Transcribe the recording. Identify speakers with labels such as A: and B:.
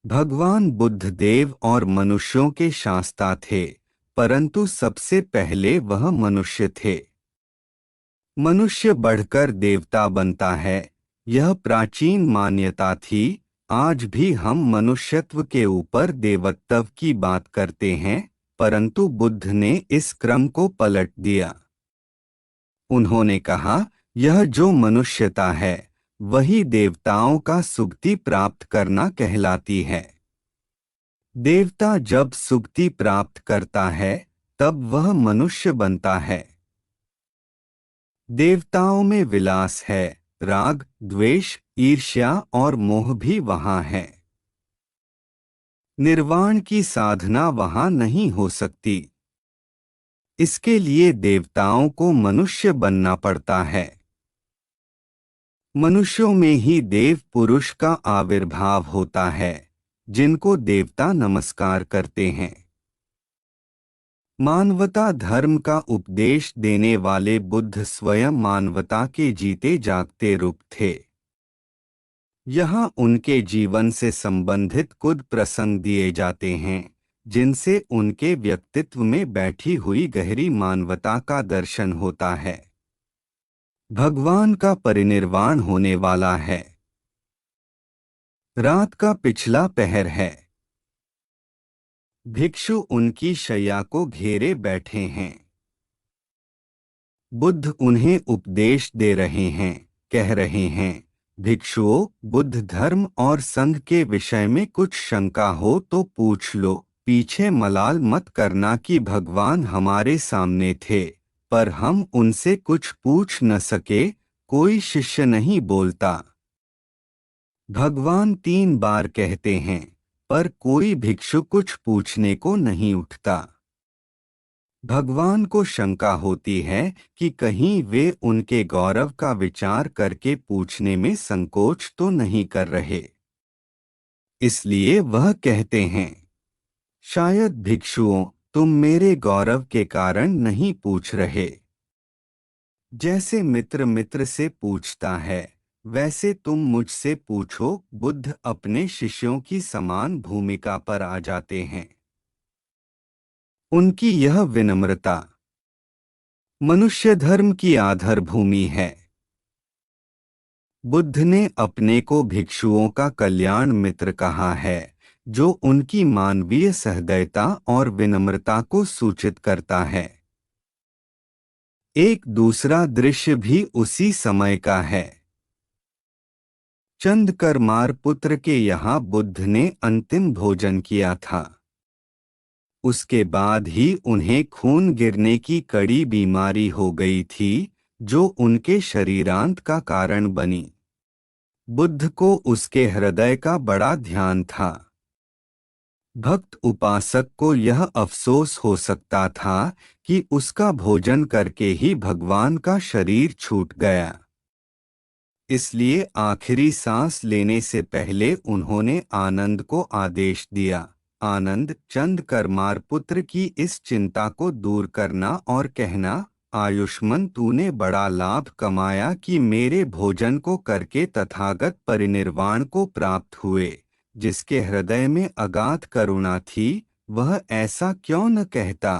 A: भगवान बुद्ध देव और मनुष्यों के शास्ता थे, परंतु सबसे पहले वह मनुष्य थे। मनुष्य बढ़कर देवता बनता है, यह प्राचीन मान्यता थी। आज भी हम मनुष्यत्व के ऊपर देवत्व की बात करते हैं, परंतु बुद्ध ने इस क्रम को पलट दिया। उन्होंने कहा, यह जो मनुष्यता है वही देवताओं का सुक्ति प्राप्त करना कहलाती है। देवता जब सुक्ति प्राप्त करता है तब वह मनुष्य बनता है। देवताओं में विलास है, राग, द्वेष, ईर्ष्या और मोह भी वहां है। निर्वाण की साधना वहां नहीं हो सकती। इसके लिए देवताओं को मनुष्य बनना पड़ता है। मनुष्यों में ही देव पुरुष का आविर्भाव होता है, जिनको देवता नमस्कार करते हैं। मानवता धर्म का उपदेश देने वाले बुद्ध स्वयं मानवता के जीते जागते रूप थे। यहाँ उनके जीवन से संबंधित कुछ प्रसंग दिए जाते हैं, जिनसे उनके व्यक्तित्व में बैठी हुई गहरी मानवता का दर्शन होता है। भगवान का परिनिर्वाण होने वाला है। रात का पिछला पहर है। भिक्षु उनकी शैया को घेरे बैठे हैं। बुद्ध उन्हें उपदेश दे रहे हैं, कह रहे हैं, भिक्षुओं, बुद्ध धर्म और संघ के विषय में कुछ शंका हो तो पूछ लो। पीछे मलाल मत करना कि भगवान हमारे सामने थे, पर हम उनसे कुछ पूछ न सके। कोई शिष्य नहीं बोलता। भगवान 3 बार कहते हैं, पर कोई भिक्षु कुछ पूछने को नहीं उठता। भगवान को शंका होती है कि कहीं वे उनके गौरव का विचार करके पूछने में संकोच तो नहीं कर रहे। इसलिए वह कहते हैं, शायद भिक्षुओं, तुम मेरे गौरव के कारण नहीं पूछ रहे। जैसे मित्र मित्र से पूछता है, वैसे तुम मुझसे पूछो। बुद्ध अपने शिष्यों की समान भूमिका पर आ जाते हैं। उनकी यह विनम्रता मनुष्य धर्म की आधार भूमि है। बुद्ध ने अपने को भिक्षुओं का कल्याण मित्र कहा है, जो उनकी मानवीय सहृदयता और विनम्रता को सूचित करता है। एक दूसरा दृश्य भी उसी समय का है। चंद्रकर्मार पुत्र के यहाँ बुद्ध ने अंतिम भोजन किया था। उसके बाद ही उन्हें खून गिरने की कड़ी बीमारी हो गई थी, जो उनके शरीरांत का कारण बनी। बुद्ध को उसके हृदय का बड़ा ध्यान था। भक्त उपासक को यह अफसोस हो सकता था कि उसका भोजन करके ही भगवान का शरीर छूट गया। इसलिए आखिरी सांस लेने से पहले उन्होंने आनंद को आदेश दिया, आनंद, चंद्रकर्मार पुत्र की इस चिंता को दूर करना और कहना, आयुष्मान, तूने बड़ा लाभ कमाया कि मेरे भोजन को करके तथागत परिनिर्वाण को प्राप्त हुए। जिसके हृदय में अगाध करुणा थी, वह ऐसा क्यों न कहता।